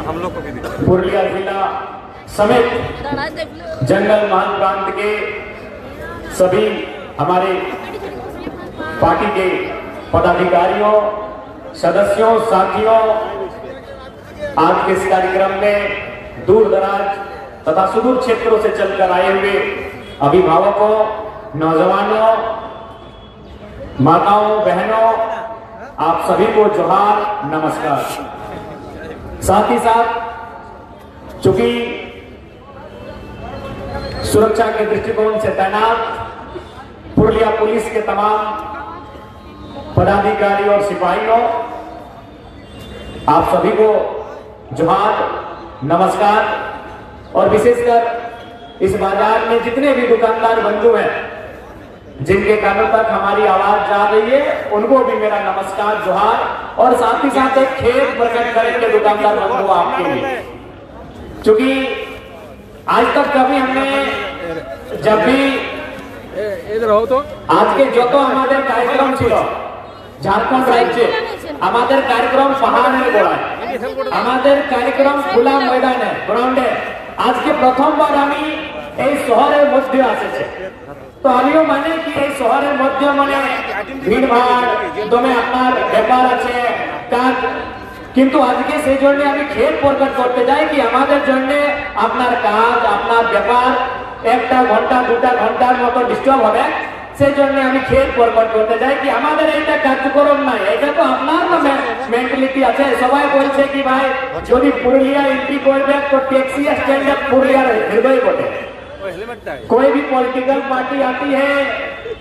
हम लोग को भी पुरुलिया जिला समेत जंगल महान प्रांत के सभी हमारे पार्टी के पदाधिकारियों, सदस्यों, साथियों, आज के इस कार्यक्रम में दूर दराज तथा सुदूर क्षेत्रों से चलकर आए हुए अभिभावकों, नौजवानों, माताओं, बहनों, आप सभी को जोहार, नमस्कार। साथ ही साथ चूंकि सुरक्षा के दृष्टिकोण से तैनात पुरुलिया पुलिस के तमाम पदाधिकारी और सिपाहियों, आप सभी को जोहार, नमस्कार। और विशेषकर इस बाजार में जितने भी दुकानदार बंधु हैं जिनके कानों तक हमारी आवाज जा रही है, उनको भी मेरा नमस्कार, जोहार। और साथ ही साथ एक खेत प्रकट करेंगे दुकानदार बंधु आपके लिए, क्योंकि आज तक कभी हमने जब भी आज के जो तो हमारे कार्यक्रम छिलो झारखंड राज्य हमारे कार्यक्रम पहाड़ है गोड़ा हमारे कार्यक्रम खुला मैदान है ग्राउंड है। आज के प्रथम बार हमी शहर मध्य आसे तो आमिओ माने कि शहर मध्य माने भीड़ भाड़ दमे আপনার ব্যাপার আছে কাজ, কিন্তু আজকে সেই জন্য আমি খেত প্রকাশ করতে যাই কি আমাদের জন্য আপনার কাজ, আপনার ব্যাপার একটা ঘন্টা দুটা ঘন্টার মতো ডিস্টার্ব হবে। সেই জন্য আমি খেত প্রকাশ করতে যাই কি আমাদের এইটা কার্যক্রম নাই, এটা তো আপনার মেন্টালিটি আছে। সবাই বলছে কি ভাই যদি পুরুলিয়া এন্ট্রি করবে তো ট্যাক্সি স্ট্যান্ড পুরুলিয়ার হৃদয় বটে। कोई भी पॉलिटिकल पार्टी आती है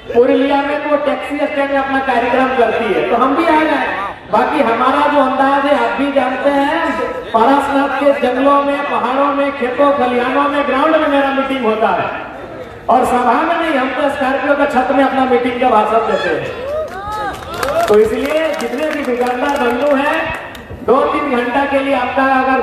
पुरुलिया में तो टैक्सी स्टैंड में अपना कार्यक्रम करती है, तो हम भी आ गए। बाकी हमारा जो अंदाज है आप भी जानते हैं, पारसनाथ के जंगलों में, पहाड़ों में, खेतों खलिहानों में, ग्राउंड में मेरा मीटिंग होता है। और सभा में नहीं, हम तो स्कॉर्पियो का छत में अपना मीटिंग का भाषण देते हैं। तो इसलिए जितने भी दुकानदार बंधु हैं 2-3 घंटा के लिए आपका अगर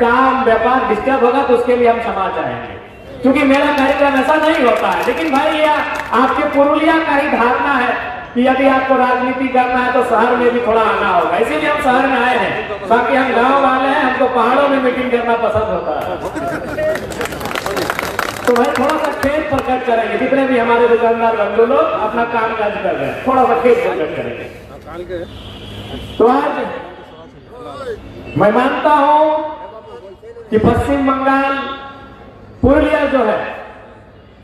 काम व्यापार डिस्टर्ब होगा तो उसके लिए हम क्षमा चाहेंगे, क्योंकि मेरा कार्यक्रम ऐसा नहीं होता है। लेकिन भाई ये आपके पुरुलिया का ही धारणा है कि यदि आपको राजनीति करना है तो शहर में भी थोड़ा आना होगा, इसीलिए हम शहर में आए हैं। बाकी हम गांव वाले हैं, हमको पहाड़ों में मीटिंग करना पसंद होता है। तो भाई थोड़ा सा खेत प्रकट करेंगे, जितने भी हमारे दुकानदार बंधु लोग अपना काम काज कर रहे हैं, थोड़ा सा खेत प्रकट करेंगे। तो आज मैं मानता हूं कि पश्चिम बंगाल पुरुलिया जो है,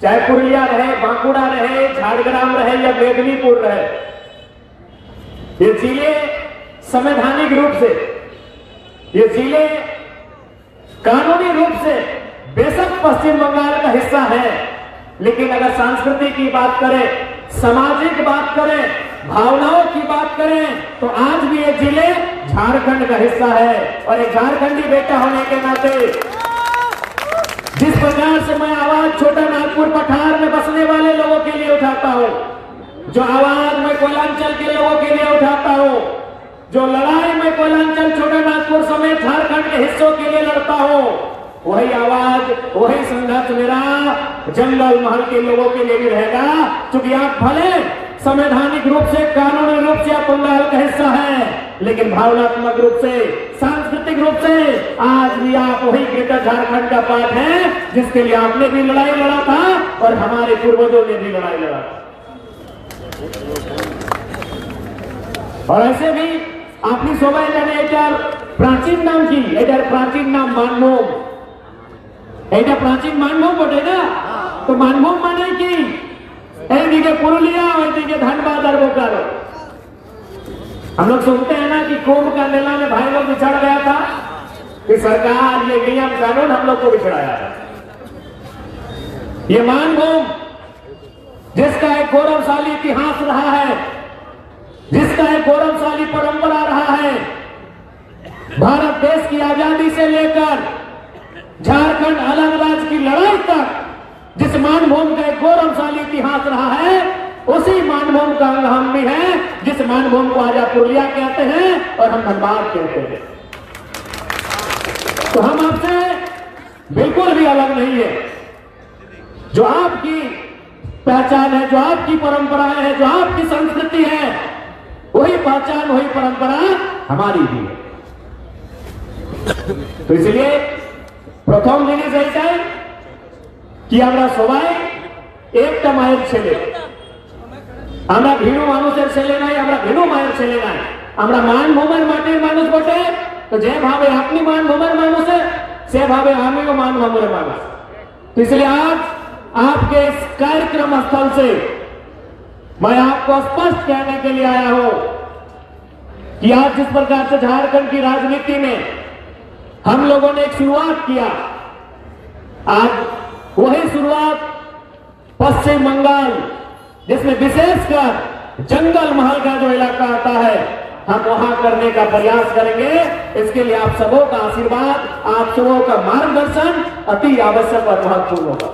चाहे पुरुलिया रहे, बांकुड़ा रहे, झारग्राम रहे या मेदिनीपुर रहे, ये जिले संवैधानिक रूप से, ये जिले कानूनी रूप से बेशक पश्चिम बंगाल का हिस्सा है, लेकिन अगर संस्कृति की बात करें, सामाजिक बात करें, भावनाओं की बात करें, तो आज भी ये जिले झारखंड का हिस्सा है। और एक झारखंडी बेटा होने के नाते जिस प्रकार से मैं आवाज छोटा नागपुर पठार में बसने वाले लोगों के लिए उठाता हूं, जो आवाज मैं कोयलांचल के लोगों के लिए उठाता हूं, जो लड़ाई मैं कोयलांचल छोटा नागपुर समेत झारखंड के हिस्सों के लिए लड़ता हूं, वही आवाज, वही संघर्ष मेरा जंगल महल के लोगों के लिए भी रहेगा। क्योंकि आप भले संवैधानिक रूप से, कानूनी रूप से आप बंगाल का हिस्सा है, लेकिन भावनात्मक रूप से, सांस्कृतिक रूप से आज भी आप वही ग्रेटर झारखंड का पार्ट है, जिसके लिए आपने भी लड़ाई लड़ा था और हमारे पूर्वजों ने भी लड़ाई लड़ा। और ऐसे भी अपनी सबाई जाने एटार प्राचीन नाम की, एटार प्राचीन नाम मानभूम, এটা প্রাচীন মানভূম বটে না? তো মানভূম মানে কি? এইদিকে পুরুলিয়া, ওইদিকে धनबाद और बोकारो। हम लोग सुनते हैं ना कि कुंभ का मेला में भाई लोग बिछड़ गया था कि सरकार ये नियम कानून हम लोग को बिछड़ाया है। ये मानभूम जिसका एक गौरवशाली इतिहास रहा है, जिसका एक गौरवशाली परंपरा रहा है, भारत देश की आजादी से लेकर झारखंड अलग राज्य की लड़ाई तक जिस मानभूम का एक गौरवशाली इतिहास रहा है, उसी मानभूम का अंग हम भी हैं, जिस मानभूम को आज आप पुरुलिया कहते हैं और हम धनबाद कहते हैं। तो हम आपसे बिल्कुल भी अलग नहीं है। जो आपकी पहचान है, जो आपकी परंपराएं है, जो आपकी संस्कृति है, वही पहचान, वही परंपरा हमारी भी है। তো इसलिए প্রথম জিনিস এইটাই কি আমরা সবাই একটা মায়ের ছেলে, আমরা ভিন্ন মানুষের ছেলে নাই, আমরা ভিন্ন মায়ের ছেলে নাই, আমরা মানভূমের মাটির মানুষ বটে। তো যেভাবে আপনি मानभूमेर मानुष है से भावे आमियो मानभूमेर मानुष। तो इसलिए आज आपके इस कार्यक्रम स्थल से मैं आपको स्पष्ट कहने के लिए आया हूं कि आज जिस प्रकार से झारखंड की राजनीति में हम लोगों ने एक शुरुआत किया, आज वही शुरुआत पश्चिम बंगाल जिसमें विशेषकर जंगल महल का जो इलाका आता है हम वहां करने का प्रयास करेंगे। इसके लिए आप सबों का आशीर्वाद, आप सबों का मार्गदर्शन अति आवश्यक और महत्वपूर्ण होगा।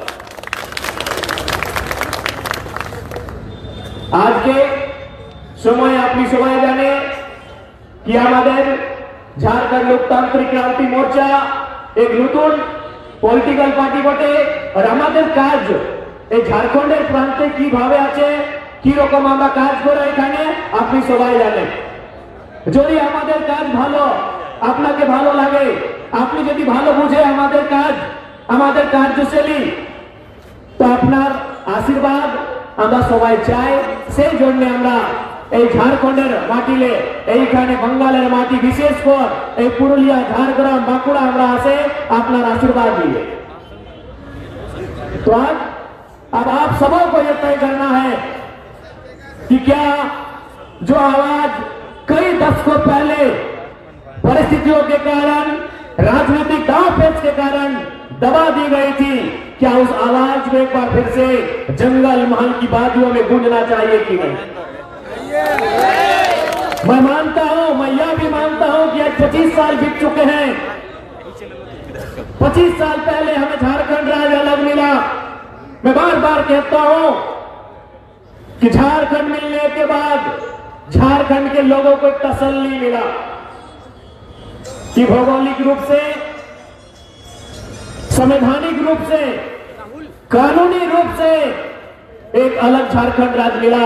आज के समय আপনি সবাই জানে কি আমাদের ঝাড়খণ্ড লোকতান্ত্রিক ক্রান্তি মোর্চা এক নতুন পলিটিক্যাল পার্টি বটে। আর আমাদের কাজ এই ঝাড়খণ্ডের প্রান্তে কিভাবে আছে, কি রকম আমরা কাজ করে এখানে আপনি সবাই জানেন। যদি আমাদের কাজ ভালো আপনাকে ভালো লাগে, আপনি যদি ভালো বুঝে আমাদের কাজ, আমাদের কার্যশৈলী, তো আপনার আশীর্বাদ আমরা সবাই চাই। সেই জন্য আমরা এই ঝাড়খণ্ডের মাটিলে, এইখানে बंगालेर माटी, विशेष कर এই পুরুলিয়া, ঝাড়গ্রাম, বাঁকুড়া আমরা আসে আপনার আশীর্বাদ लिए। तो आज अब आप सबों को यह तय करना है कि क्या जो आवाज कई दशकों पहले परिस्थितियों के कारण, राजनीतिक दांवपेच के कारण दबा दी गई थी, क्या उस आवाज को एक बार फिर से जंगल महल की वादियों में गूंजना चाहिए कि नहीं? मैं मानता हूं, मैं यह भी मानता हूं कि आज 25 साल बीत चुके हैं। 25 साल पहले हमें झारखंड राज्य अलग मिला। मैं बार बार कहता हूं कि झारखंड मिलने के बाद झारखंड के लोगों को एक तसल्ली मिला कि भौगोलिक रूप से, संवैधानिक रूप से, कानूनी रूप से एक अलग झारखंड राज्य मिला।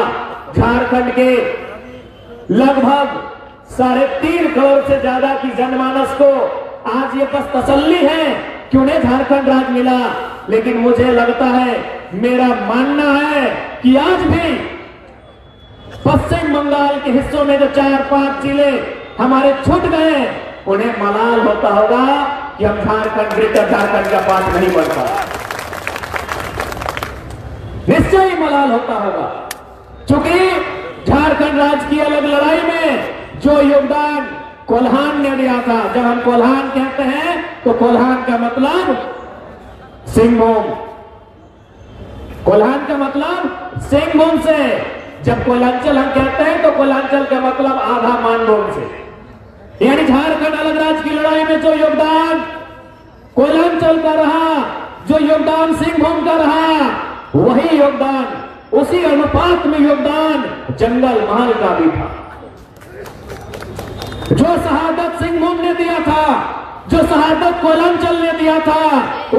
झारखंड के लगभग 3.5 करोड़ से ज्यादा की जनमानस को आज ये बस तसल्ली है कि उन्हें झारखंड राज्य मिला। लेकिन मुझे लगता है, मेरा मानना है कि आज भी पश्चिम बंगाल के हिस्सों में जो 4-5 जिले हमारे छूट गए, उन्हें मलाल होता होगा कि हम झारखंड, ग्रेटर झारखंड का पार्ट नहीं बनता। निश्चय ही मलाल होता होगा, क्योंकि झारखंड राज्य की अलग लड़ाई में जो योगदान कोल्हान ने दिया था, जब हम कोल्हान कहते हैं तो कोल्हान का मतलब सिंहभूम, कोल्हान का मतलब सिंहभूम से। जब कोयलांचल हम कहते हैं तो कोयलांचल का मतलब आधा मानभूम से। यानी झारखंड अलग राज्य की लड़ाई में जो योगदान कोयलांचल का रहा, जो योगदान सिंहभूम का रहा, वही योगदान, उसी अनुपात में योगदान जंगल महल का भी था। जो शहादत सिंहभूम ने दिया था, जो शहादत कोयलांचल ने दिया था,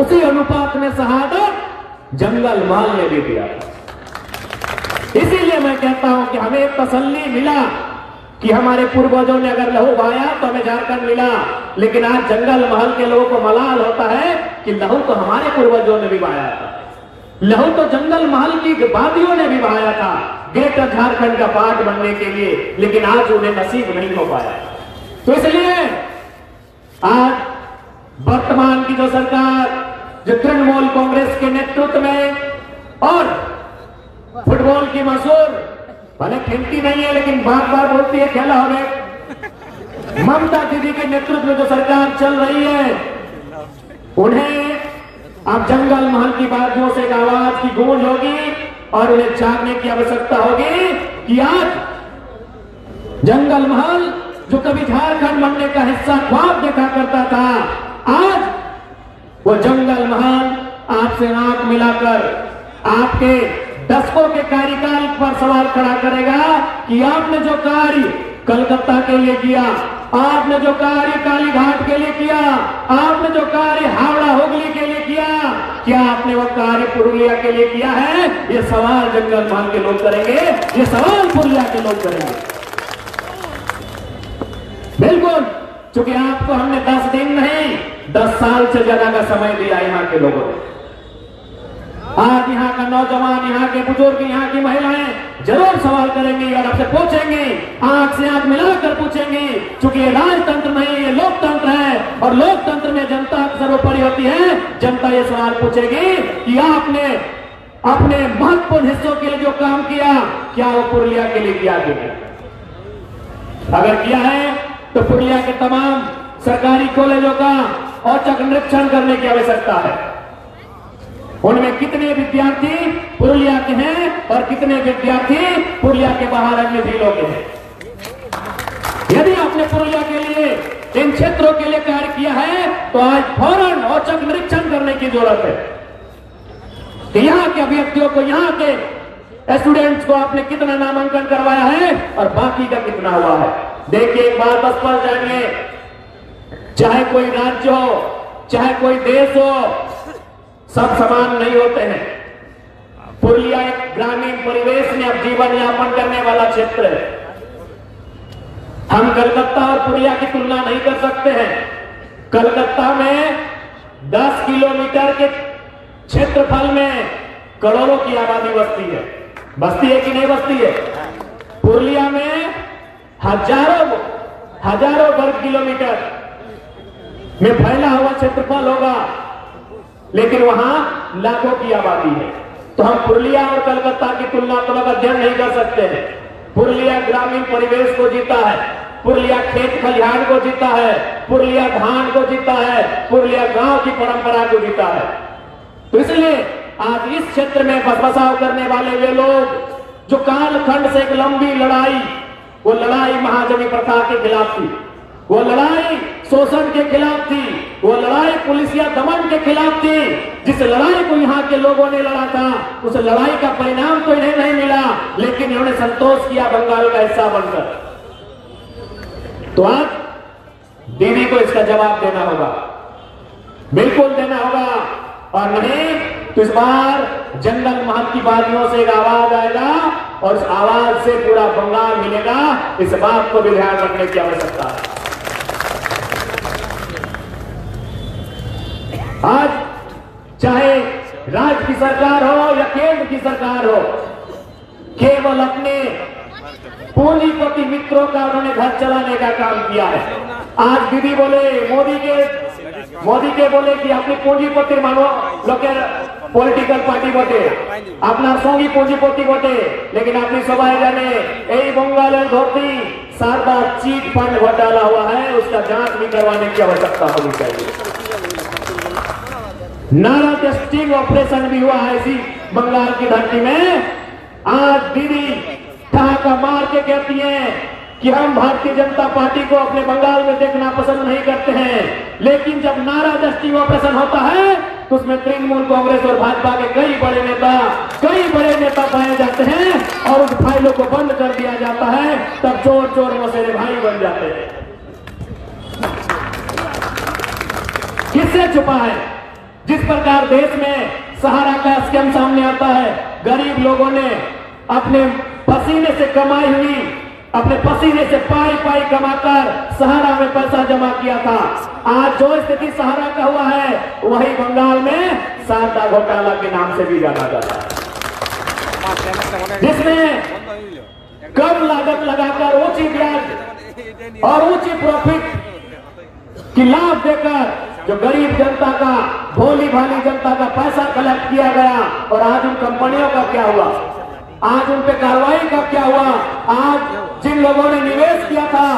उसी अनुपात में शहादत जंगल महल ने भी दिया था। इसीलिए मैं कहता हूं कि हमें एक तसल्ली मिला कि हमारे पूर्वजों ने अगर लहू बहाया तो हमें झारखंड मिला। लेकिन आज जंगल महल के लोगों को मलाल होता है कि लहू तो हमारे पूर्वजों ने भी बहाया था, लहू तो जंगल महल की वादियों ने भी बहाया था ग्रेटर झारखंड का पार्ट बनने के लिए, लेकिन आज उन्हें नसीब नहीं हो पाया। तो इसलिए आज वर्तमान की जो सरकार, जो तृणमूल कांग्रेस के नेतृत्व में, और फुटबॉल की मशहूर, भले खेलती नहीं है लेकिन बार बार बोलती है खेला हो गए, ममता दीदी के नेतृत्व में जो सरकार चल रही है, उन्हें अब जंगल महल की वादियों से एक आवाज की गूंज होगी और उन्हें जागने की आवश्यकता होगी कि आज जंगल महल जो कभी झारखंड बनने का हिस्सा ख्वाब देखा करता था, आज वो जंगल महल आपसे आंख मिलाकर आपके दशकों के कार्यकाल पर सवाल खड़ा करेगा कि आपने जो कार्य कलकत्ता के लिए किया, आपने जो कार्य कालीघाट के लिए किया, आपने जो कार्य हावड़ा हुगली के लिए किया, क्या आपने वो कार्य पुरुलिया के लिए किया है? ये सवाल जंगल महल के लोग करेंगे, ये सवाल पुरुलिया के लोग करेंगे। बिल्कुल क्योंकि आपको हमने 10 दिन नहीं 10 साल से ज्यादा का समय दिया यहाँ के लोगों ने। आज यहाँ का नौजवान, यहाँ के बुजुर्ग, यहाँ की महिलाएं जरूर सवाल करेंगी और आपसे पूछेंगे, आंख से आंख मिलाकर पूछेंगी, क्योंकि ये राजतंत्र नहीं, ये लोकतंत्र है और लोकतंत्र में जनता सर्वोपरि होती है। जनता ये सवाल पूछेगी कि आपने अपने महत्वपूर्ण हिस्सों के लिए जो काम किया, क्या वो पुरुलिया के लिए किया कि नहीं? अगर किया है तो पुरुलिया के तमाम सरकारी कॉलेजों का औचक निरीक्षण करने की आवश्यकता है। उनमें कितने विद्यार्थी पुरुलिया के हैं और कितने विद्यार्थी पुरुलिया के बाहर अन्य जिलों के हैं। यदि आपने पुरुलिया के लिए, इन क्षेत्रों के लिए कार्य किया है तो आज फौरन औचक निरीक्षण करने की जरूरत है कि यहाँ के अभ्यर्थियों को, यहाँ के स्टूडेंट्स को आपने कितना नामांकन करवाया है और बाकी का कितना हुआ है। देखिए, एक बात स्पष्ट जानिए, चाहे कोई राज्य हो, चाहे कोई देश हो, सब समान नहीं होते हैं। पुरुलिया एक ग्रामीण परिवेश में अब जीवन यापन करने वाला क्षेत्र है। हम कलकत्ता और पुरुलिया की तुलना नहीं कर सकते हैं। कलकत्ता में 10 किलोमीटर के क्षेत्रफल में करोड़ों की आबादी बसती है। बसती है कि नहीं बसती है? पुरुलिया में हजारों वर्ग किलोमीटर में फैला हुआ क्षेत्रफल होगा, लेकिन वहां लाखों की आबादी है। तो हम पुरुलिया और कलकत्ता की तुलनात्मक अध्ययन नहीं कर सकते हैं। पुरुलिया ग्रामीण परिवेश को जीता है, पुरुलिया खेत खलिहान को जीता है, पुरुलिया धान को जीता है, पुरुलिया गांव की परंपरा को जीता है। तो इसलिए आज इस क्षेत्र में बसाव करने वाले वे लोग जो कालखंड से एक लंबी लड़ाई, वो लड़ाई महाजनी प्रथा के खिलाफ थी, वो लड़ाई शोषण के खिलाफ थी, वो लड़ाई पुलिसिया दमन के खिलाफ थी। जिस लड़ाई को यहाँ के लोगों ने लड़ा था, उस लड़ाई का परिणाम तो इन्हें नहीं मिला, लेकिन इन्होंने संतोष किया बंगाल का हिस्सा बनकर। तो आज दीदी को इसका जवाब देना होगा, बिल्कुल देना होगा, और नहीं तो इस बार जंगल महल की वादियों से एक आवाज आएगा और इस आवाज से पूरा बंगाल मिलेगा। इस बात को भी ध्यान रखने की आवश्यकता है। आज चाहे राज्य की सरकार हो या केंद्र की सरकार हो, केवल अपने पूंजीपति मित्रों का उन्होंने घर चलाने का काम किया है। आज दीदी बोले, मोदी के बोले कि अपनी पूंजीपति मानो लोग पॉलिटिकल पार्टी बोटे, अपना सौगी पूंजीपति बोटे, लेकिन अपनी सभाएं जाने यही बंगाल धोती शारदा चीट फंड घोटाला हुआ है, उसका जांच भी करवाने की आवश्यकता होनी चाहिए। नारा टेस्टिंग ऑपरेशन भी हुआ है इसी बंगाल की धरती में। आज दीदी ठहाका मार के कहती हैं कि हम भारतीय जनता पार्टी को अपने बंगाल में देखना पसंद नहीं करते हैं, लेकिन जब नारा टेस्टिंग ऑपरेशन होता है तो उसमें तृणमूल कांग्रेस और भाजपा के कई बड़े नेता पाए जाते हैं और उस फाइलों को बंद कर दिया जाता है। तब चोर मौसेरे भाई बन जाते हैं। किससे छुपा है? जिस प्रकार देश में सहारा का स्कीम सामने आता है, गरीब लोगों ने अपने पसीने से कमाई हुई, अपने पसीने से पाई कमाकर सहारा में पैसा जमा किया था। आज जो स्थिति सहारा का हुआ है, वही बंगाल में शारदा घोटाला के नाम से भी जाना जाता है, जिसमें कम लागत लगाकर ऊंची ब्याज और ऊंची प्रॉफिट की लाभ देकर जो गरीब जनता का, भोली भाली जनता का पैसा कलेक्ट किया गया। और आज उन कंपनियों का क्या हुआ? आज उन पे कार्रवाई का क्या हुआ? आज जिन लोगों ने निवेश किया था,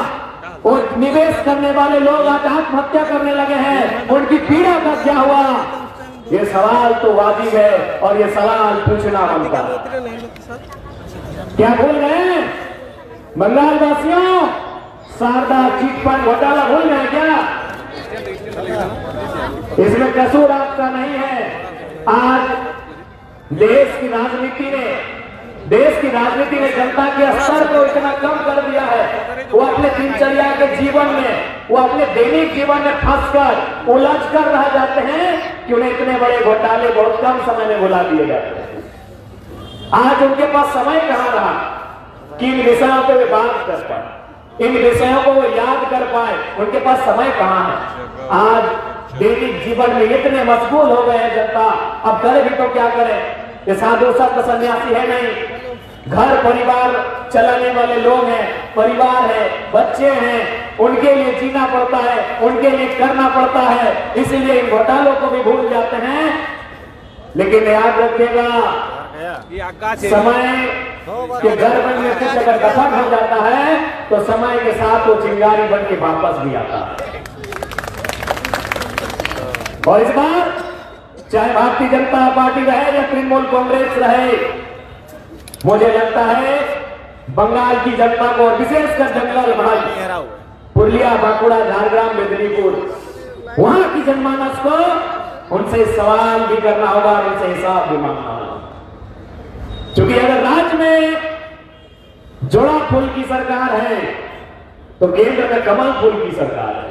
वो निवेश करने वाले लोग आज आत्महत्या करने लगे हैं, उनकी पीड़ा का क्या हुआ? ये सवाल तो वाजिब है और ये सवाल पूछना बनता है। क्या भूल गए बंगाल वासियों? शारदा चीट फंड घोटाला भूल गए क्या? इसमें कसूर आपका नहीं है। आज देश की राजनीति ने जनता के स्तर को इतना कम कर दिया है, वो अपने दिनचर्या के जीवन में, वो अपने दैनिक जीवन में फंसकर उलझ कर रह जाते हैं कि उन्हें इतने बड़े घोटाले बहुत कम समय में बुला दिए जाते हैं। आज उनके पास समय कहां रहा कि इन विषयों पर वे बात कर पाए। इन विषयों को वो याद कर पाए, उनके पास समय कहां है। आज दैनिक जीवन में इतने मशगूल हो गए हैं जनता, अब करे भी तो क्या करे। ये साधु संत सन्यासी है नहीं, घर परिवार चलाने वाले लोग हैं, परिवार है, बच्चे हैं, उनके लिए जीना पड़ता है, उनके लिए करना पड़ता है, इसीलिए इन घोटालों को भी भूल जाते हैं। लेकिन याद रखिएगा, समय के गर्भ में कुछ अगर दफन हो जाता है तो समय के साथ वो चिंगारी बन के वापस भी आता है। और इस बार चाहे भारतीय जनता पार्टी रहे या तृणमूल कांग्रेस रहे, मुझे लगता है बंगाल की जनता को और विशेषकर जंगल भाई पुरलिया, बांकुड़ा, झारग्राम, मेदिनीपुर, वहां की जनमानस को उनसे सवाल भी करना होगा, उनसे हिसाब भी मांगना होगा। क्योंकि अगर राज्य में जोड़ा फूल की सरकार है तो केंद्र में कमल फूल की सरकार है।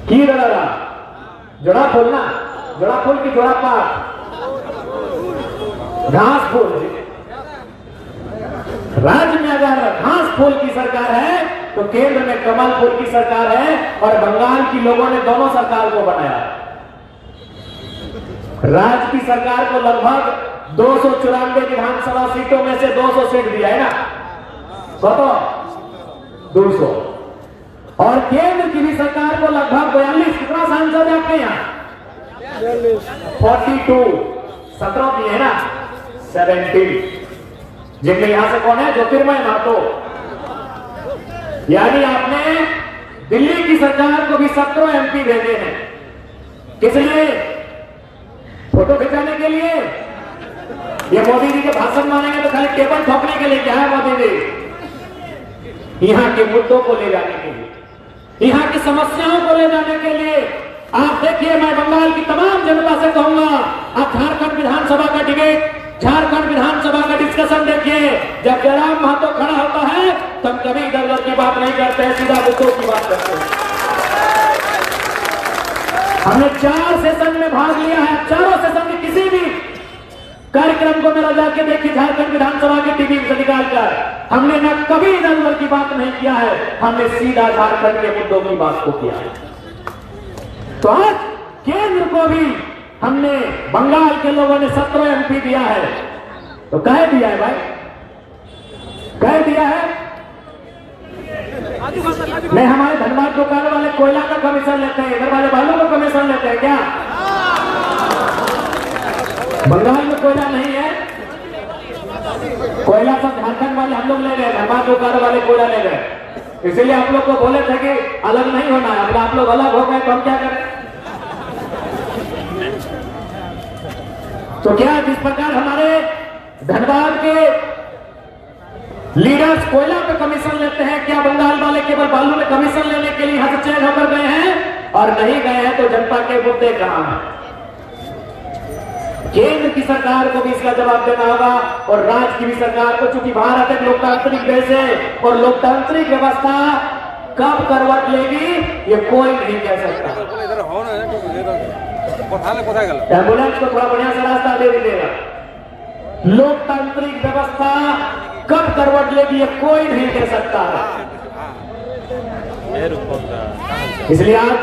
की दादा जोड़ा फूल ना, जोड़ा फूल की जोड़ा पात घास फूल। राज्य में अगर घास फूल की सरकार है तो केंद्र में कमल फूल की सरकार है, और बंगाल की लोगों ने दोनों सरकार को बनाया। राज्य की सरकार को लगभग 294 विधानसभा सीटों में से 200 सीट दिया है ना, बताओ 200। और केंद्र की भी सरकार को लगभग 42, कितना सांसद है आपके यहाँ? 42, 17 दिए है ना, 17, जिनमें यहां से कौन है? ज्योतिर्मय महतो। यानी आपने दिल्ली की सरकार को भी 17 MP भेजे हैं। किस लिए? फोटो खिंचाने के लिए? ये मोदी जी के भाषण मानेंगे तो खाली टेबल ठोकने के लिए क्या है मोदी जी? यहां के मुद्दों को ले जाने के लिए, यहां की समस्याओं को ले जाने के लिए। आप देखिए, मैं बंगाल की तमाम जनता से कहूंगा, आप झारखंड विधानसभा का टिकट, झारखंड विधानसभा का डिस्कशन देखिए। जब जयराम महतो खड़ा होता है तब कभी इधर उधर की बात नहीं करते हैं, सीधा मुद्दों की बात करते हैं। हमने 4 सेशन में भाग लिया है, चारों सेशन में किसी भी कार्यक्रम को मेरा जाके देखिए झारखंड विधानसभा के टीवी से निकालकर, हमने न कभी इधर उधर की बात नहीं किया है, हमने सीधा झारखंड के मुद्दों की बात को किया है। तो आज केंद्र को भी हमने, बंगाल के लोगों ने 17 MP दिया है, तो कह दिया है भाई, कह दिया है। नहीं, हमारे धनबाद दुकान वाले कोयला का कमीशन लेते हैं, इधर वाले बालू का कमीशन लेते हैं क्या? बंगाल में कोयला नहीं है, कोयला सब झारखंड वाले हम लोग ले गए, धनबाद दुकान वाले कोयला ले गए। इसलिए आप लोग को बोले थे कि अलग नहीं होना है, अब आप लोग अलग हो गए तो हम क्या करें? तो क्या जिस प्रकार हमारे धनबाद के लीडर्स कोयला पे कमीशन लेते हैं, क्या बंगाल वाले केवल बालू में कमीशन लेने के लिए यहां से चयन होकर गए हैं? और नहीं गए हैं तो जनता के मुद्दे कहां हैं? केंद्र की सरकार को भी इसका जवाब देना होगा, और राज्य की भी सरकार को, चूंकि भारत एक लोकतांत्रिक देश है और लोकतांत्रिक व्यवस्था कब करवट लेगी ये कोई नहीं कह सकता। एम्बुलेंस को थोड़ा बढ़िया से रास्ता दे दीजिएगा। लोकतांत्रिक व्यवस्था कब करवट लेगी ये कोई नहीं कह सकता है। इसलिए आज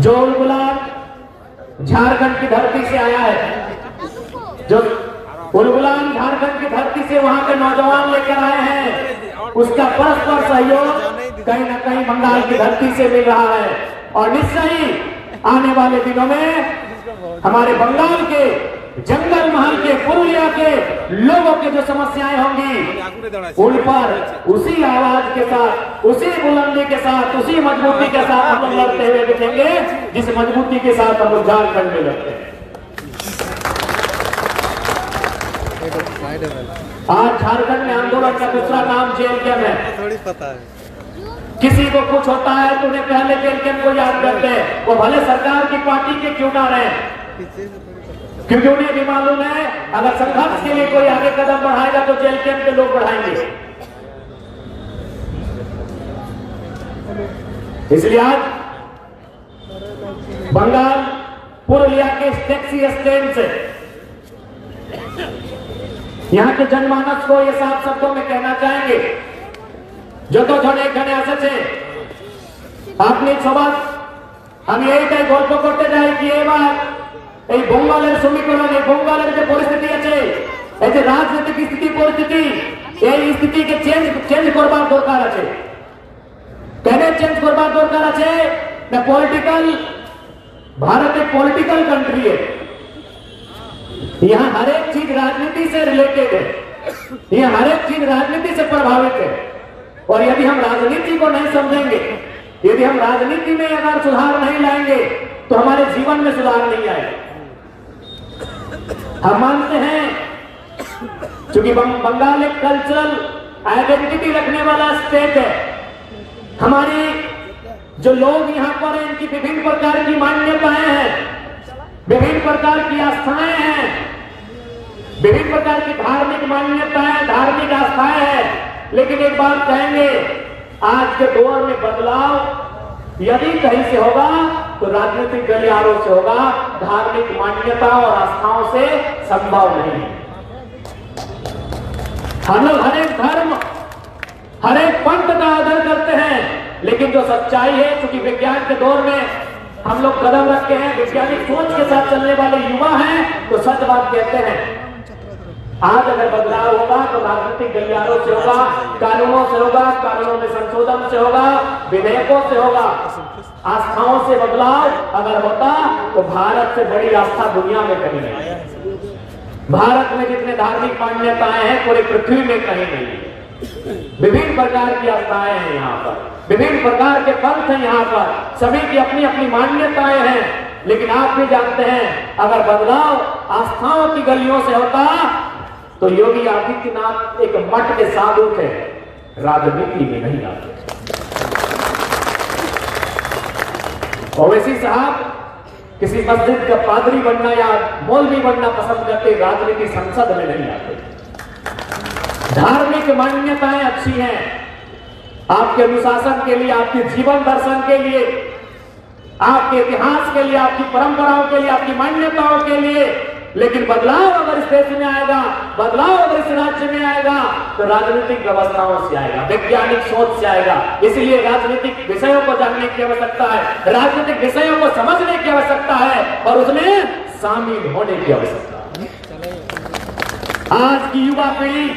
जो उलगुलान झारखंड की धरती से आया है, जो उलगुलान झारखंड की धरती से वहां के नौजवान लेकर आए हैं, उसका परस्पर सहयोग कहीं ना कहीं बंगाल की धरती से मिल रहा है। और निश्चय ही आने वाले दिनों में हमारे बंगाल के जंगल महल के, पुरुलिया के लोगों के जो समस्याएं होंगी उन पर उसी आवाज के साथ, उसी बुलंदी के साथ, उसी मजबूती के साथ हम लोग लड़ते हुए दिखेंगे जिस मजबूती के साथ हम लोग झारखंड में लड़ते हैं। आज झारखंड में आंदोलन का दूसरा नाम जेल कैंप है। थोड़ी पता है, किसी को कुछ होता है तो उन्हें पहले जेल कैंप को याद करते हैं, वो भले सरकार की पार्टी के क्यों ना रहे, क्योंकि उन्हें भी मालूम है अगर संघर्ष के लिए कोई आगे कदम बढ़ाएगा तो जेल कैंप के लोग बढ़ाएंगे। इसलिए आज बंगाल पुरुलिया के टैक्सी स्टैंड से यहाँ के जनमानस को ये साफ शब्दों में कहना चाहेंगे, जो तो जने एखाने আছে আপনি সবার আমি এইটাই গল্প করতে চাই কি এবার এই বঙ্গালের সমীকরণ, এই বঙ্গালের যে পরিস্থিতি আছে, এই যে রাজনৈতিক স্থিতি পরিস্থিতি, এই স্থিতিকে চেঞ্জ করবার দরকার আছে। কেন চেঞ্জ করবার দরকার আছে? না पॉलिटिकल, भारत एक पॉलिटिकल कंट्री है, यहाँ हर एक चीज राजनीति से रिलेटेड है, यहाँ हर एक चीज राजनीति से प्रभावित है। और यदि हम राजनीति को नहीं समझेंगे, यदि हम राजनीति में अगर सुधार नहीं लाएंगे तो हमारे जीवन में सुधार नहीं आएगा। हम मानते हैं क्योंकि बंगाल एक कल्चरल आइडेंटिटी रखने वाला स्टेट है, हमारी जो लोग यहाँ पर हैं इनकी विभिन्न प्रकार की मान्यताएं हैं, विभिन्न प्रकार की आस्थाएं हैं, विभिन्न प्रकार की धार्मिक मान्यताएं, धार्मिक आस्थाएं हैं। लेकिन एक बात कहेंगे, आज के दौर में बदलाव यदि कहीं से होगा तो राजनीतिक गलियारों से होगा, धार्मिक मान्यता और आस्थाओं से संभव नहीं है। हम लोग हर एक धर्म, हर एक पंथ का आदर करते हैं, लेकिन जो सच्चाई है, क्योंकि विज्ञान के दौर में हम लोग कदम रखते हैं, वैज्ञानिक सोच के साथ चलने वाले युवा हैं, तो सच बात कहते हैं। आज अगर बदलाव होगा तो राजनीतिक गलियारों से होगा, कानूनों से होगा, कानूनों में संशोधन से होगा, विधेयकों से होगा। आस्थाओं से बदलाव अगर होता तो भारत से बड़ी आस्था दुनिया में कहीं नहीं। भारत में जितने धार्मिक मान्यताएं हैं पूरी पृथ्वी में कहीं नहीं। विभिन्न प्रकार की आस्थाएं हैं यहाँ पर, विभिन्न प्रकार के पंथ हैं यहाँ पर, सभी की अपनी अपनी मान्यताएं हैं। लेकिन आप भी जानते हैं, अगर बदलाव आस्थाओं की गलियों से होता तो योगी आदित्यनाथ एक मठ के साधु थे, राजनीति में नहीं आते। ओवैसी साहब किसी मस्जिद का पादरी बनना या मौलवी बनना पसंद करते, राजनीति संसद में नहीं आते। धार्मिक मान्यताएं अच्छी हैं आपके अनुशासन के लिए, आपके जीवन दर्शन के लिए, आपके इतिहास के लिए, आपकी परंपराओं के लिए, आपकी मान्यताओं के लिए। लेकिन बदलाव अगर इस देश में आएगा, बदलाव अगर इस राज्य में आएगा तो राजनीतिक व्यवस्थाओं से आएगा, वैज्ञानिक सोच से आएगा। इसलिए राजनीतिक विषयों को जानने की आवश्यकता है, राजनीतिक विषयों को समझने की आवश्यकता है और उसमें शामिल होने की आवश्यकता है। आज की युवा पीढ़ी,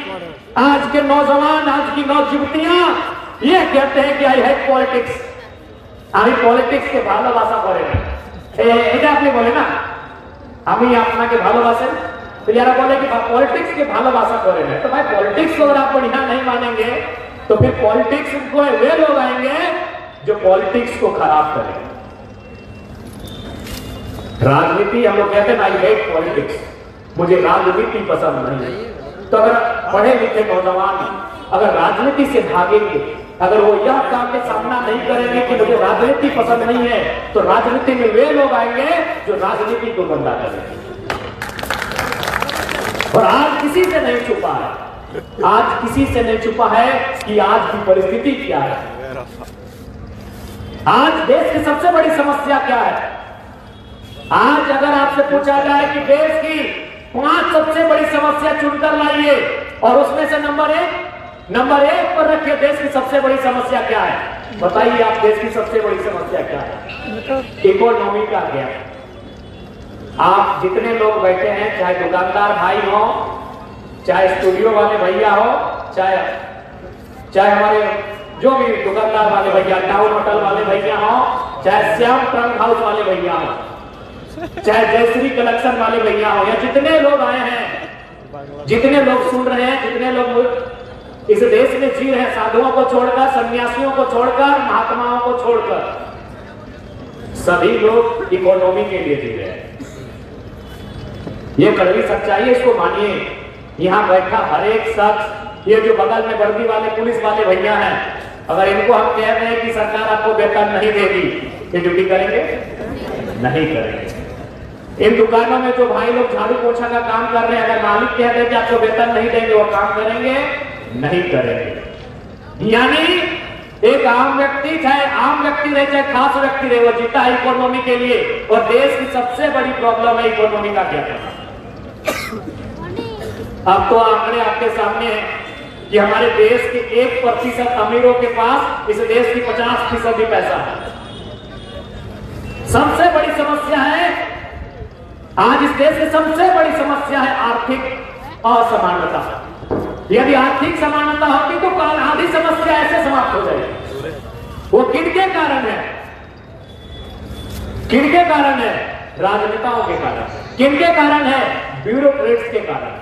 आज के नौजवान, आज की नौजुवतियां ये कहते हैं कि आई हेट पॉलिटिक्स, আমি পলিটিক্সকে ভালোবাসা করে না। এটা আপনি বলে না আমি আপনাকে ভালোবাসেন, तो यारा बोले कि पॉलिटिक्स के भालोबासा करे ना। तो भाई पॉलिटिक्स को अगर आप बढ़िया नहीं मानेंगे तो फिर पॉलिटिक्स को वे लोग आएंगे जो पॉलिटिक्स को खराब करेंगे। राजनीति हम लोग कहते हैं आई हेट पॉलिटिक्स, मुझे राजनीति पसंद नहीं है। तो अगर पढ़े लिखे नौजवान अगर राजनीति से भागेंगे, अगर वो यह काम के सामना नहीं करेंगे कि मुझे राजनीति पसंद नहीं है, तो राजनीति में वे लोग आएंगे जो राजनीति को गंदा करेंगे। और आज किसी से नहीं छुपा है, आज किसी से नहीं छुपा है कि आज की परिस्थिति क्या है। आज देश की सबसे बड़ी समस्या क्या है? आज अगर आपसे पूछा जाए कि देश की 5 सबसे बड़ी समस्या चुनकर लाइए और उसमें से नंबर एक पर रखिए देश की सबसे बड़ी समस्या क्या है, बताइए आप देश की सबसे बड़ी समस्या क्या है? इकोनॉमी का गैप। आप जितने लोग बैठे हैं, चाहे दुकानदार भाई हो, चाहे स्टूडियो वाले भैया हो, चाहे हमारे जो भी दुकानदार वाले भैया, टाउन होटल वाले भैया हो, चाहे श्याम ट्रंक हाउस वाले भैया हो, चाहे जयश्री कलेक्शन वाले भैया हो, या जितने लोग आए हैं, जितने लोग सुन रहे हैं, जितने लोग इस देश में जी रहे हैं, साधुओं को छोड़कर, सन्यासियों को छोड़कर, महात्माओं को छोड़कर, सभी लोग इकोनॉमी के लिए जी रहे हैं। ये कड़वी सच्चाई है, इसको मानिए। यहाँ बैठा हर एक शख्स, ये जो बगल में वर्दी वाले पुलिस वाले भैया हैं, अगर इनको हम कह रहे हैं कि सरकार आपको वेतन नहीं देगी, ये ड्यूटी करेंगे? नहीं करेंगे। इन दुकानों में जो भाई लोग झाड़ू पोछा का काम कर रहे हैं, अगर मालिक कह रहे हैं कि आपको वेतन नहीं देंगे, वो काम करेंगे? नहीं करेंगे। यानी एक आम व्यक्ति, चाहे आम व्यक्ति रहे चाहे खास व्यक्ति रहे, वो जीता है इकोनॉमी के लिए। और देश की सबसे बड़ी प्रॉब्लम है इकोनॉमी का क्या करना। अब तो आंकड़े आपके सामने हैं कि हमारे देश के 1% अमीरों के पास इस देश की 50% पैसा है। सबसे बड़ी समस्या है आज इस देश की सबसे बड़ी समस्या है आर्थिक असमानता। यदि आर्थिक समानता होती तो आधी समस्या ऐसे समाप्त हो जाएगी। वो किनके कारण है? किनके कारण है? राजनेताओं के कारण। किनके कारण है? ब्यूरोक्रेट्स के कारण।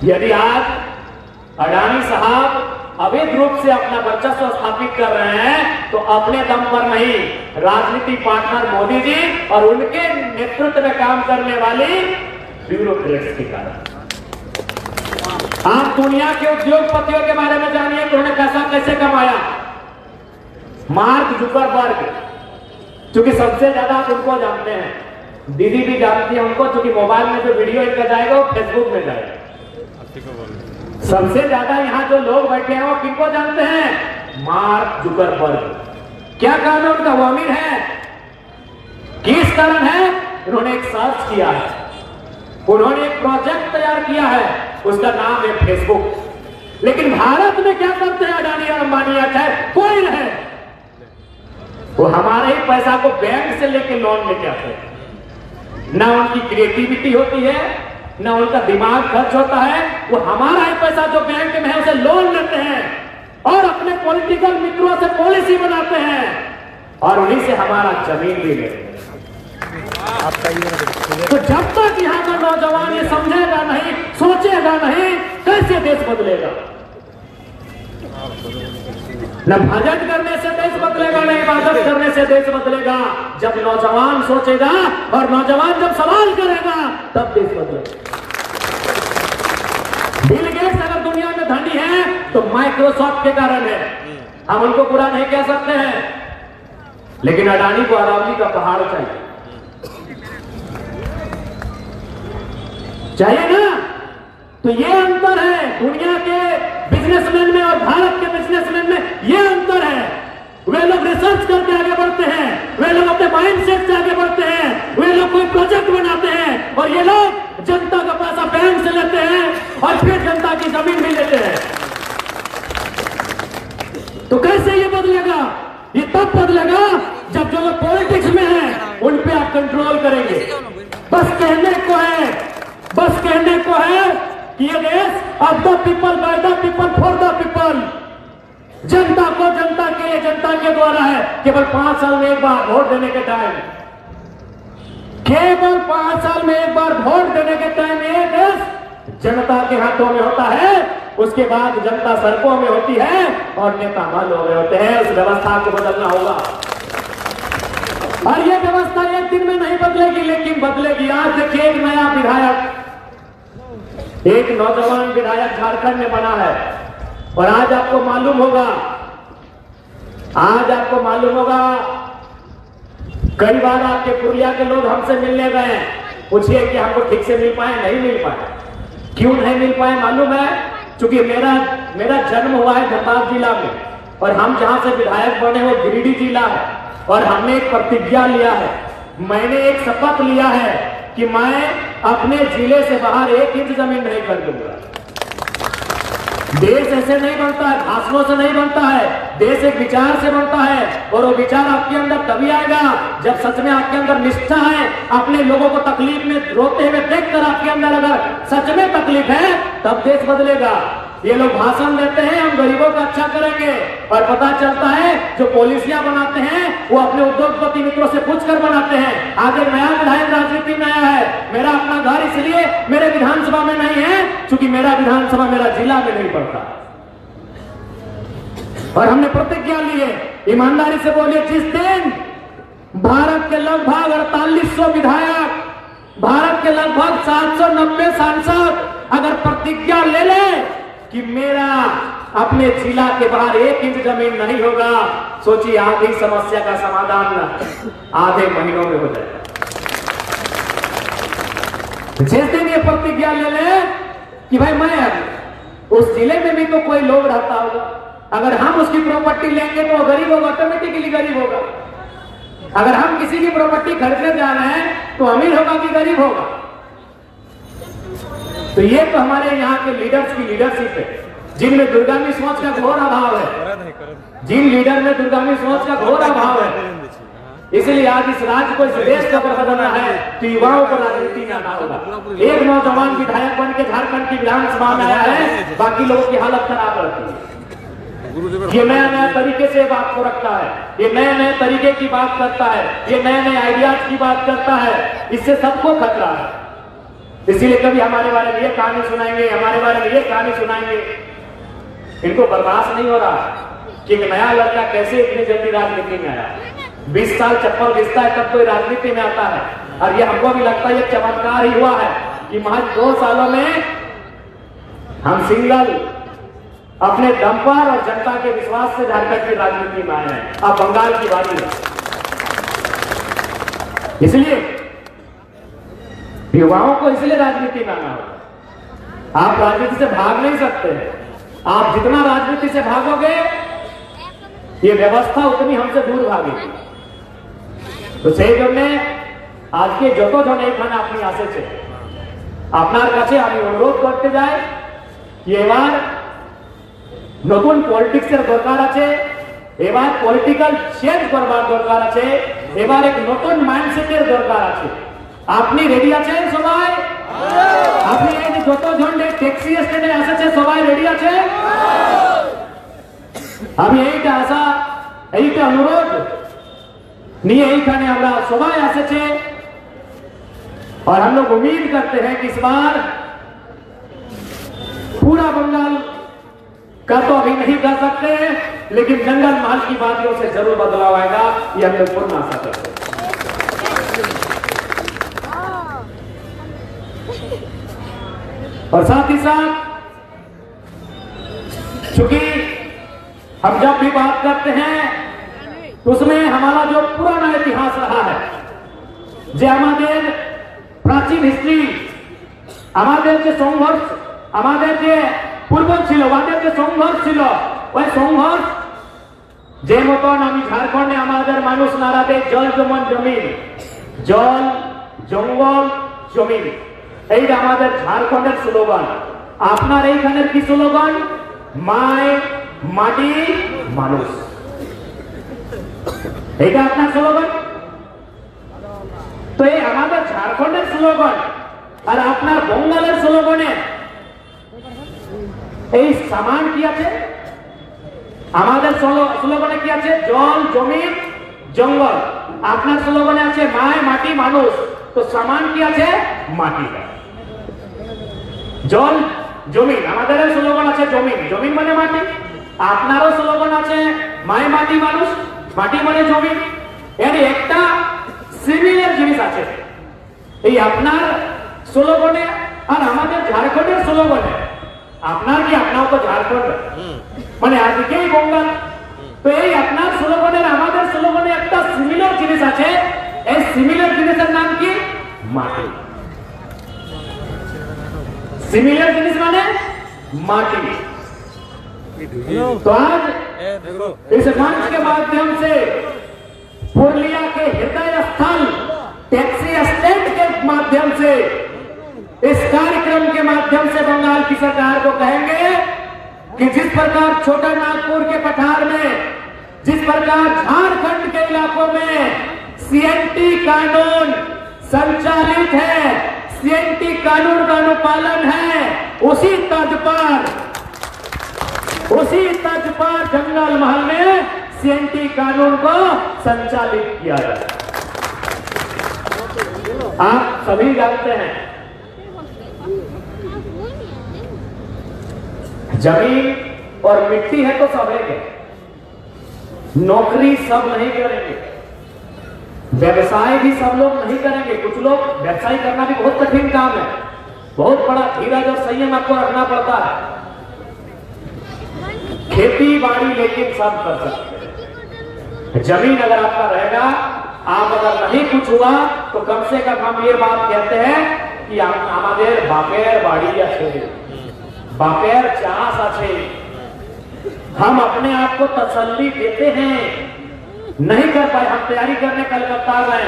यदि आज अडानी साहब अवैध रूप से अपना वर्चस्व स्थापित कर रहे हैं तो अपने दम पर नहीं, राजनीतिक पार्टनर मोदी जी और उनके नेतृत्व में काम करने वाली ब्यूरोक्रेट्स के कारण। आप दुनिया के उद्योगपतियों के बारे में जानिए कि उन्होंने पैसा कैसे कमाया। मार्क जुकरबर्ग, क्योंकि सबसे ज्यादा आप उनको जानते हैं, दीदी भी जानती है उनको, क्योंकि मोबाइल में जो वीडियो इनका जाएगा वो फेसबुक में जाएगा। सबसे ज्यादा यहाँ जो लोग बैठे हैं वो किनको जानते हैं? Mark Zuckerberg. क्या कारण है उनका? वो अमीर है। किस कारण है? उन्होंने एक सर्च किया है, उन्होंने एक प्रोजेक्ट तैयार किया है, उसका नाम है फेसबुक। लेकिन भारत में क्या करते हैं अडानी और अंबानी या चाहे कोई रहे, वो हमारे ही पैसा को बैंक से लेके लोन लेके आते हैं। ना उनकी क्रिएटिविटी होती है, ना उनका दिमाग खर्च होता है। वो हमारा ही पैसा जो बैंक में है उसे लोन लेते हैं और अपने पॉलिटिकल मित्रों से पॉलिसी बनाते हैं और उन्हीं से हमारा जमीन भी लेते हैं। तो जब तक यहाँ का नौजवान ये समझेगा नहीं, सोचेगा नहीं, कैसे देश बदलेगा? न भजन करने से देश बदलेगा, न इबादत करने से देश बदलेगा। जब नौजवान सोचेगा और नौजवान जब सवाल करेगा तब देश बदलेगा। बिल गेट्स अगर दुनिया में धनी है तो माइक्रोसॉफ्ट के कारण है, हम उनको बुरा नहीं कह सकते हैं। लेकिन अडानी को अरावली का पहाड़ चाहिए ना। तो ये अंतर है दुनिया के बिजनेसमैन में और भारत के बिजनेसमैन में, ये अंतर है। वे लोग रिसर्च करके आगे बढ़ते हैं, वे लोग अपने माइंडसेट से आगे बढ़ते हैं, वे लोग कोई प्रोजेक्ट बनाते हैं और ये लोग जनता का पैसा बैंक से लेते हैं और फिर जनता की जमीन भी लेते हैं। तो कैसे ये बदलेगा? ये तब बदलेगा जब जो लोग पॉलिटिक्स में हैं उन पे आप कंट्रोल करेंगे। बस कहने को है, बस कहने को है कि ये देश of the people, by the people, for the people, जनता को जनता के लिए, जनता के द्वारा है। केवल 5 साल में एक बार वोट देने के टाइम, केवल 5 साल में एक बार वोट देने के टाइम ये देश जनता के हाथों में होता है। उसके बाद जनता सड़कों में होती है और नेता मल्लों में होते हैं। उस व्यवस्था को बदलना होगा और ये व्यवस्था एक दिन में नहीं बदलेगी, लेकिन बदलेगी। आज देखिए एक नया विधायक, एक नौजवान विधायक झारखंड में बना है और आज आपको मालूम होगा, आज आपको मालूम होगा, कई बार आपके पुरिया के लोग हमसे मिलने गए, पूछिए कि हमको ठीक से मिल पाए? नहीं मिल पाए। क्यों नहीं मिल पाए मालूम है? क्योंकि मेरा जन्म हुआ है धनबाद जिला में और हम जहां से विधायक बने वो गिरिडीह जिला है और हमने एक प्रतिज्ञा लिया है, मैंने एक शपथ लिया है कि मैं अपने जिले से बाहर 1 इंच जमीन नहीं कर दूंगा। देश ऐसे नहीं बनता है, भाषणों से नहीं बनता है, देश एक विचार से बनता है और वो विचार आपके अंदर तभी आएगा जब सच में आपके अंदर निष्ठा है। अपने लोगों को तकलीफ में रोते हुए देखकर आपके अंदर अगर सच में तकलीफ है तब देश बदलेगा। ये लोग भाषण देते हैं हम गरीबों का अच्छा करेंगे और पता चलता है जो पॉलिसियां बनाते हैं वो अपने उद्योगपति मित्रों से पूछकर बनाते हैं। आज एक नया विधायक राजनीति में आया है, मेरा अपना घर इसलिए मेरे विधानसभा में नहीं है क्योंकि मेरा विधानसभा मेरा जिला में नहीं पड़ता। और हमने प्रतिज्ञा ली है, ईमानदारी से बोलिए, जिस दिन भारत के लगभग 4800 विधायक, भारत के लगभग 790 सांसद अगर प्रतिज्ञा ले ले कि मेरा अपने जिला के बाहर 1 इंच जमीन नहीं होगा, सोचिए आधी समस्या का समाधान आधे महीनों में हो जाएगा। जिस दिन ये प्रतिज्ञा ले ले कि भाई मैं उस जिले में भी तो कोई लोग रहता होगा, अगर हम उसकी प्रॉपर्टी लेंगे तो गरीब होगा, ऑटोमेटिकली गरीब होगा। अगर हम किसी की प्रॉपर्टी खरीदने जा रहे हैं तो अमीर होगा कि गरीब होगा? तो ये तो हमारे यहाँ के लीडर्स की लीडरशिप है, जिनमें दूरगामी सोच का घोर अभाव है, जिन लीडर में दूरगामी सोच का घोर अभाव है। इसलिए आज इस राज्य को, इस देश को बदलना है तो युवाओं को राजनीति में आना होगा। एक नौजवान विधायक बन के झारखंड की विधानसभा में आया है, बाकी लोगों की हालत खराब रहती है। ये नया नया तरीके से बात को रखता है, ये नए नए तरीके की बात करता है, ये नए नए आइडियाज की बात करता है, इससे सबको खतरा है। इसीलिए कभी हमारे बारे में ये कहानी सुनाएंगे, हमारे बारे में ये कहानी सुनाएंगे। इनको बर्दाश्त नहीं हो रहा कि एक नया लड़का कैसे इतनी जल्दी राजनीति में आया। 20 साल चप्पल घिसता है तब कोई राजनीति में आता है। और ये हमको भी लगता है ये चमत्कार ही हुआ है कि महज 2 सालों में हम सिंगल अपने दम पर और जनता के विश्वास से झारखंड की राजनीति में आए हैं। अब बंगाल की बारी है। इसलिए युवाओं को इसलिए राजनीति में आना होगा। आप राजनीति से भाग नहीं सकते हैं। आप जितना राजनीति से भागोगे ये व्यवस्था उतनी हमसे दूर भागेगी। तो সেই জন্য আজকে যতজন এখানে আপনি আসেছে আপনার কাছে আমি অনুরোধ করতে যাই এবার নতুন পলিটিক্সের দরকার আছে, এবার পলিটিক্যাল চেঞ্জ করবার দরকার আছে, এবার এক নতুন মাইন্ডসেটের দরকার আছে। আপনি রেডি আছেন সবাই? আপনি এই যে যতজন ট্যাক্সি স্ট্যান্ডে আসেছে সবাই রেডি আছে? আমি এইটা আশা, এইটা অনুরোধ নিয়ে এইখানে আমরা সবাই আসেছে। और हम लोग उम्मीद करते हैं कि इस बार पूरा बंगाल का तो अभी नहीं कर सकते, लेकिन जंगल महल की बातियों से जरूर बदलाव आएगा, ये हम लोग पूर्ण आशा करते हैं। और साथ ही साथ चूंकि हम जब भी बात करते हैं तो उसमें हमारा जो पुराना इतिहास रहा है, जो हमारे प्राचीन हिस्ट्री, हमारे जो संघर्ष, हमारे जो पूर्वज ছিল, আমাদের যে সংঘর্ষ ছিল, ওই সংঘর্ষ যে মতন আমি ঝাড়খণ্ডে আমাদের মানুষ নারা দেয় জল জমন জমিন, জল জঙ্গল জমিন, এইটা আমাদের ঝাড়খণ্ডের স্লোগান। আপনার এইখানের কি স্লোগান? মায় মাটি মানুষ, এইটা আপনার স্লোগান। তো এই আমাদের ঝাড়খণ্ডের স্লোগান আর আপনার বঙ্গালের স্লোগানে এই সমান কি আছে? আমাদের স্লোগানে কি আছে? জল জমিন জঙ্গল। আপনার স্লোগানে আছে মায় মাটি মানুষ। তো সমান কি আছে? মাটি। জল জমিন, আমাদের স্লোগান আছে জমিন, জমিন মানে মাটি। আপনারও স্লোগান আছে মায় মাটি মানুষ, মাটি মানে জমিন। এর একটা সিমিলার জিনিস আছে এই আপনার স্লোগানে আর আমাদের ঝাড়খণ্ডের স্লোগানে। আপনার কি, আপনার তো ঝাড়খণ্ড মানে আজকেই বঙ্গাল। তো এই আপনার স্লোগানের আমাদের স্লোগানে একটা সিমিলার জিনিস আছে। এই সিমিলার জিনিসের নাম কি? মাটি। सिमिलर जिनिस माने माटी। तो आज इस मंच के माध्यम से पुरुलिया के हृदय स्थल टैक्सी स्टैंड के माध्यम से इस कार्यक्रम के माध्यम से बंगाल की सरकार को कहेंगे कि जिस प्रकार छोटा नागपुर के पठार में, जिस प्रकार झारखंड के इलाकों में सीएनटी कानून संचालित है, सीएनटी कानून का अनुपालन है, उसी तर्ज पर जंगल महल में सीएनटी कानून को संचालित किया जाए। आप सभी जानते हैं जमीन और मिट्टी है तो सब है। नौकरी सब नहीं करेंगे, व्यवसाय भी सब लोग नहीं करेंगे। कुछ लोग व्यवसाय करना भी बहुत कठिन काम है, बहुत बड़ा धीरज और संयम आपको रखना पड़ता है। खेती बाड़ी लेकिन सब कर सकते हैं। जमीन अगर आपका रहेगा, आप अगर नहीं कुछ हुआ तो कम से कम हम ये बात कहते हैं कि हमारे बापेर बाड़ी আছে, बापेर चास আছে। हम अपने आप को तसल्ली देते हैं। नहीं कर पाए, हम तैयारी करने कलकत्ता गए,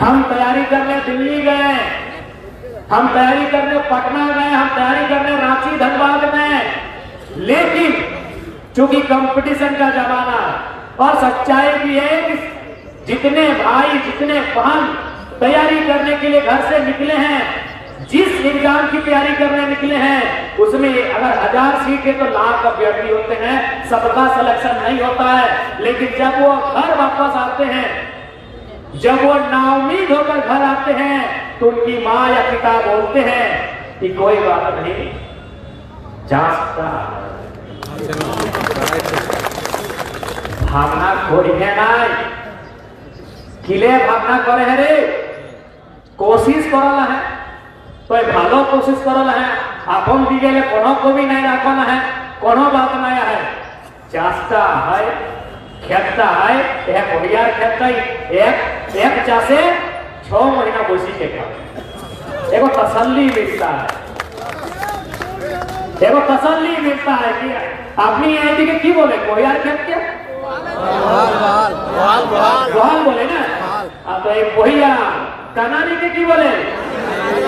हम तैयारी करने दिल्ली गए, हम तैयारी करने पटना गए, हम तैयारी करने रांची धनबाद में, लेकिन चूंकि कंपटीशन का जमाना और सच्चाई भी है कि जितने भाई जितने बहन तैयारी करने के लिए घर से निकले हैं, जिस एग्जाम की तैयारी करने निकले हैं, उसमें अगर 1000 सीट है तो लाख अभ्यर्थी होते हैं, सबका सिलेक्शन नहीं होता है। लेकिन जब वो घर वापस आते हैं, जब वो नाउमीद होकर घर आते हैं, तो उनकी माँ या पिता बोलते हैं कि कोई बात नहीं, जा सकता भावना खोड़ी है ना, किले भावना करे है रे, कोशिश करना है तो भालो कोशिश करना है, आपन दिगेले कोनो को भी नहीं रखना है, कोनो बात नहीं है, चास्ता है खेता है, एक बढ़िया खेता एक चासे 6 महीना बोसी के खा, एगो तसल्ली मिलता है, एगो तसल्ली मिलता है कि अपनी ऐसी के की बोले कोई यार खेत के बहाल बोले ना, तो एक बोहिया कनानी के की बोले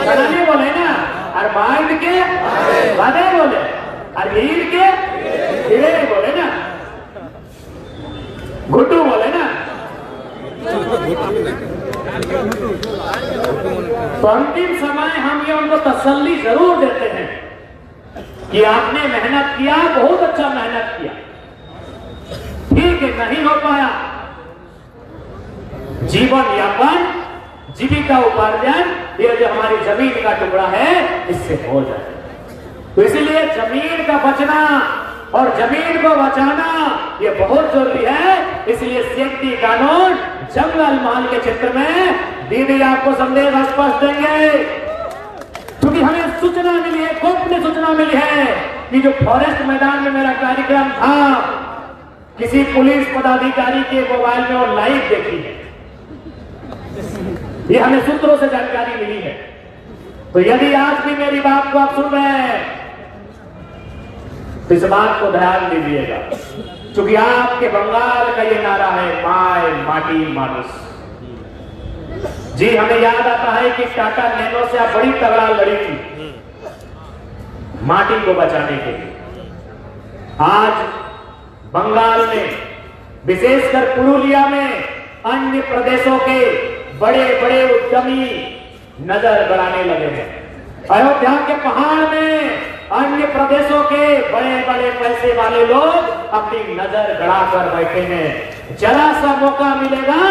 कनानी बोले ना, और बाइड के बादे बोले, और हीर के हीरे बोले ना, घुट्टू बोले ना। तो अंतिम समय हम ये उनको तसल्ली जरूर देते हैं कि आपने मेहनत किया, बहुत अच्छा मेहनत किया, ठीक है नहीं हो पाया, जीवन यापन जीविका उपार्जन ये जो हमारी जमीन का टुकड़ा है इससे हो जाए। तो इसलिए जमीन का बचना और जमीन को बचाना ये बहुत जरूरी है। इसलिए सेफ्टी कानून जंगल महल के क्षेत्र में दीदी आपको संदेश स्पष्ट देंगे, क्योंकि हमें सूचना मिली है, गोपनीय सूचना मिली है कि जो फॉरेस्ट मैदान में मेरा कार्यक्रम था, किसी पुलिस पदाधिकारी के मोबाइल में और लाइव देखी है, ये हमें सूत्रों से जानकारी मिली है। तो यदि आज भी मेरी बात को आप सुन रहे हैं तो इस बात को ध्यान दीजिएगा, क्योंकि आपके बंगाल का ये नारा है माय माटी मानुष। जी हमें याद आता है कि टाटा नैनो से आप बड़ी तगड़ा लड़ी थी माटी को बचाने के लिए। आज बंगाल में विशेषकर पुरुलिया में अन्य प्रदेशों के बड़े बड़े उद्यमी नजर गड़ाने लगे हैं। अयोध्या के पहाड़ में अन्य प्रदेशों के बड़े बड़े पैसे वाले लोग अपनी नजर गड़ाकर बैठे हैं। जरा सा मौका मिलेगा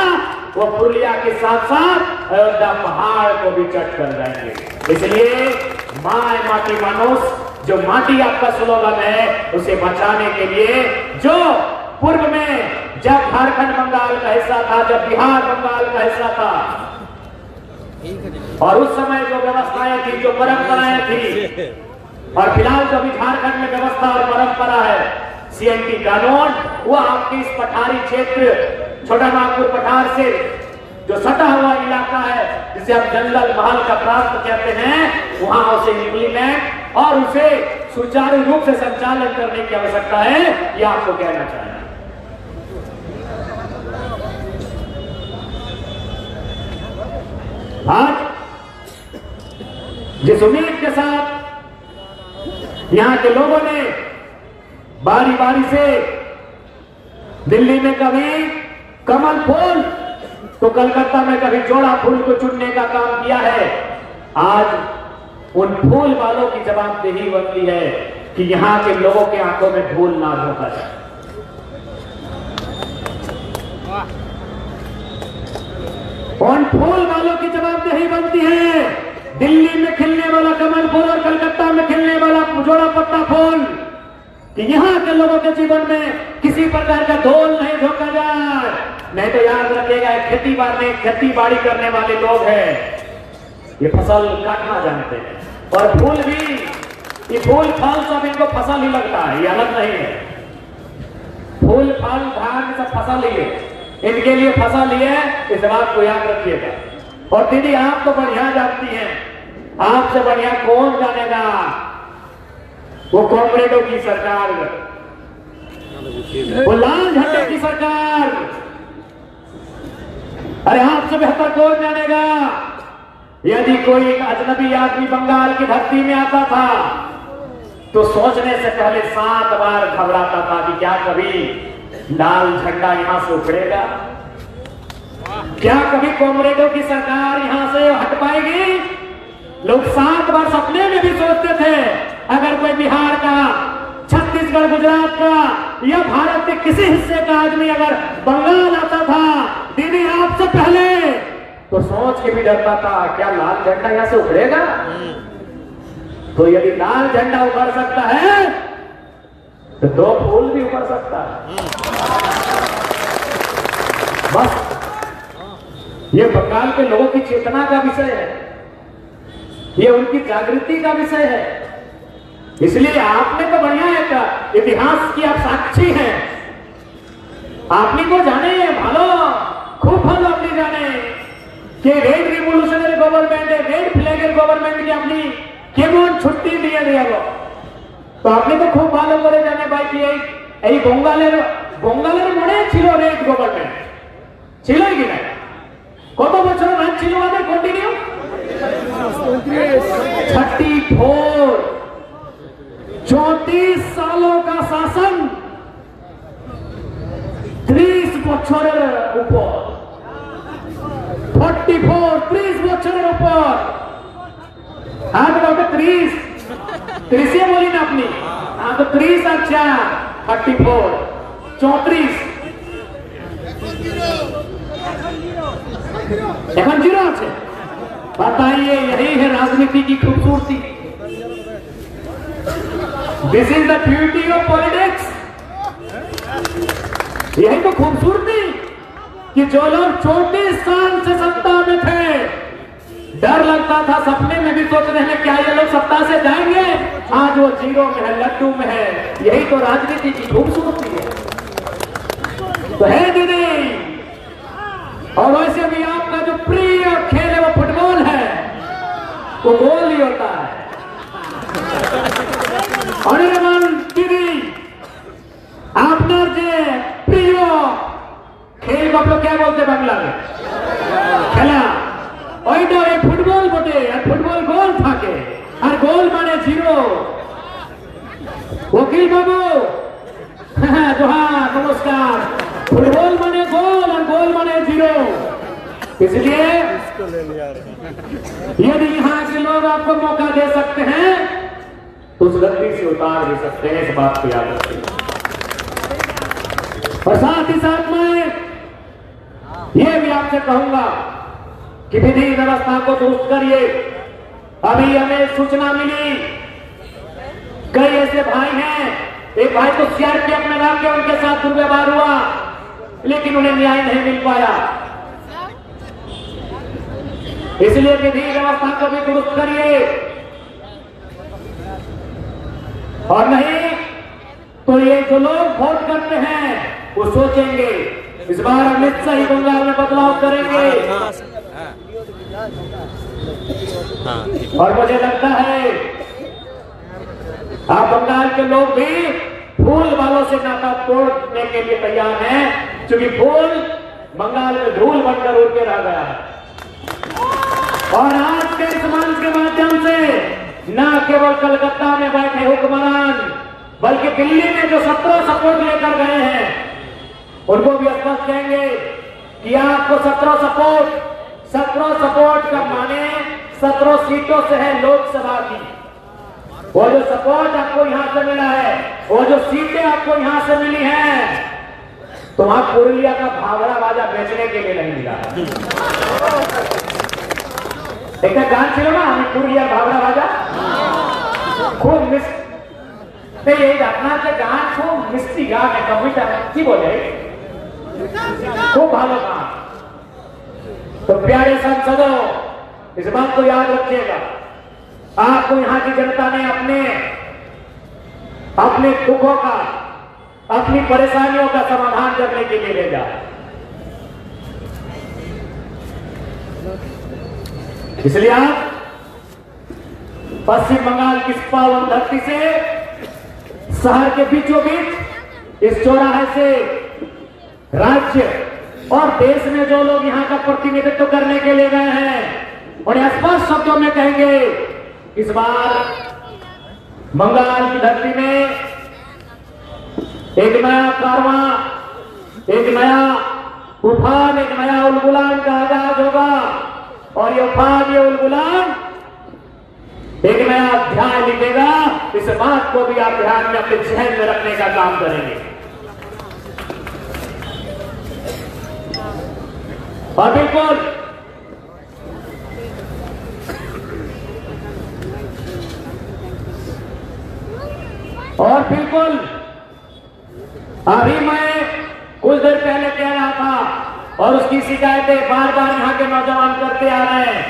वो पुरुलिया के साथ साथ अयोध्या पहाड़ को भी चट कर जाएंगे। इसलिए माय माटी मानुष जो माटी आपका स्लोगन है उसे बचाने के लिए, जो पूर्व में जब झारखंड बंगाल का हिस्सा था, जब बिहार बंगाल का हिस्सा था, और उस समय जो व्यवस्थाएं थी, जो परंपराएं थी, और फिलहाल जो भी झारखंड में व्यवस्था और परंपरा है सीएनटी कानून, वो आपके इस पठारी क्षेत्र छोटा नागपुर पठार से जो सटा हुआ इलाका है जिसे हम जंगल महल का प्रांत कहते हैं, वहां उसे इम्प्लीमेंट और उसे सुचारू रूप से संचालन करने की आवश्यकता है, यह आपको कहना चाहिए। आज जिस उम्मीद के साथ यहां के लोगों ने बारी बारी से दिल्ली में कभी कमल फूल तो कलकत्ता में कभी जोड़ा फूल को चुनने का काम किया है, आज उन फूल वालों की जवाबदेही बनती है कि यहां के लोगों के आंखों में धूल ना झोंका जाए। उन फूल वालों की जवाबदेही बनती है, दिल्ली में खिलने वाला कमल फूल और कलकत्ता में खिलने वाला जोड़ा पत्ता फूल, कि यहाँ के लोगों के जीवन में किसी प्रकार का धूल नहीं झोंका जाए। नहीं तो याद रखिएगा, खेती बाड़ी करने वाले लोग हैं, ये फसल काटना जानते हैं, और फूल भी, ये फूल फल सब इनको फसल ही लगता है, ये अलग नहीं है। फूल फल धान सब फसल ही है, इनके लिए फसल ही है, इस बात को याद रखिएगा। और दीदी आप तो बढ़िया जानती हैं, आपसे बढ़िया कौन जानेगा, वो कॉमरेडों की सरकार, वो लाल झंडे की सरकार, अरे आपसे बेहतर कौन जानेगा। यदि कोई अजनबी आदमी बंगाल की धरती में आता था तो सोचने से पहले 7 बार घबराता था कि क्या कभी लाल झंडा यहां से उखड़ेगा, क्या कभी कॉमरेडों की सरकार यहां से हट पाएगी। लोग 7 बार सपने में भी सोचते थे अगर कोई बिहार का, छत्तीसगढ़, गुजरात का या भारत के किसी हिस्से का आदमी अगर बंगाल आता था दीदी आपसे पहले, तो सोच के भी डरता था क्या लाल झंडा यहां से उखड़ेगा। तो यदि लाल झंडा उभर सकता है तो 2 फूल भी उभर सकता है। बस ये बंगाल के लोगों की चेतना का विषय है, ये उनकी जागृति का विषय है। इसलिए आपने तो बढ़िया एक इतिहास की आप साक्षी हैं, आपने को जाने भालो, खूब भालो अपनी जाने कि रेड रिवोल्यूशनरी गवर्नमेंट है, रेड फ्लैगर गवर्नमेंट की अपनी केमन छुट्टी दिए दिया वो, तो आपने तो खूब भालो करे जाने भाई कि এই বঙ্গালের মনে ছিল রেড গভর্নমেন্ট ছিল কি না, কত বছর রাজ ছিল আমাদের কন্টিনিউ 34 सालों का शासन, 30 বছরের উপর, 30 বছরের উপর। हाँ तो 30 बोली ना अपनी, हाँ तो 30 अच्छा 34 34 এখন 0 আছে। बताइए यही है राजनीति की खूबसूरती। This is the beauty of politics. यही तो खूबसूरती कि जो लोग 34 साल से सत्ता में थे, डर लगता था, सपने में भी सोच रहे हैं क्या ये लोग सत्ता से जाएंगे, आज वो 0 में है, लड्डू में है। यही तो राजनीति की खूबसूरती है। तो है दीदी, और वैसे भी आपका जो प्रिय खेल है वो फुटबॉल है, वो गोल ही होता है। অনির্বাণ দিদি আপনার যে প্রিয় খেল को आप लोग क्या बोलते बांग्ला में খেলা, ওইটা ওই ফুটবল বটে। আর ফুটবল গোল থাকে, আর গোল মানে 0। वकील बाबू जोहार नमस्कार। फुटबॉल माने गोल और गोल माने 0। इसलिए यदि यहाँ के लोग आपको मौका दे सकते हैं तो उस गलती से उतार भी सकते हैं, इस बात को याद रखिए। और साथ ही साथ मैं ये भी आपसे कहूंगा कि विधि व्यवस्था को दुरुस्त करिए। अभी हमें सूचना मिली, कई ऐसे भाई हैं, एक भाई को सीआरपीएफ में डाल के उनके साथ दुर्व्यवहार हुआ, लेकिन उन्हें न्याय नहीं मिल पाया। इसलिए विधि व्यवस्था को भी दुरुस्त करिए, और नहीं तो ये जो लोग वोट करते हैं वो सोचेंगे इस बार अमित शाह ही बंगाल में बदलाव करेंगे। और मुझे लगता है आप बंगाल के लोग भी फूल वालों से नाता तोड़ने के लिए तैयार हैं, क्योंकि फूल बंगाल में धूल बनकर उड़ के रह गया है। और आज के इस मंच के माध्यम से न केवल कलकत्ता में बैठे हुक्मरान, बल्कि दिल्ली में जो 17 सपोर्ट लेकर गए हैं उनको भी स्पष्ट कहेंगे कि आपको 17 सपोर्ट का माने 17 सीटों से है लोकसभा की। वो जो सपोर्ट आपको यहां से मिला है, वो जो सीटें आपको यहां से मिली हैं, तो वहां पुरुलिया का भावड़ा बाजा बेचने के लिए नहीं मिला है। एक गान ছিল না, আমি পুরুলিয়ার ভাবড়া বাজা খুব মিস এই আপনার যে গান খুব মিষ্টি গান, একটা কবিতা কি বলে, খুব ভালো গান। तो प्यारे सांसदों, इस बात को याद रखिएगा, आपको यहाँ की जनता ने अपने दुखों का, अपनी परेशानियों का समाधान करने के लिए भेजा। इसलिए आप पश्चिम बंगाल की पावन धरती से, शहर के बीचों बीच इस चौराहे से राज्य और देश में जो लोग यहाँ का प्रतिनिधित्व करने के लिए गए हैं, और स्पष्ट शब्दों में कहेंगे, इस बार बंगाल की धरती में एक नया कारवां, एक नया उफान, एक नया उलगुलान का आगाज होगा। और ये उफान, ये उलगुलान एक नया अध्याय लिखेगा। इस बात को भी आप ध्यान में अपने जहन में रखने का काम करेंगे। और बिल्कुल अभी मैं कुछ देर पहले कह रहा था और उसकी शिकायतें बार बार यहाँ के नौजवान करते आ रहे हैं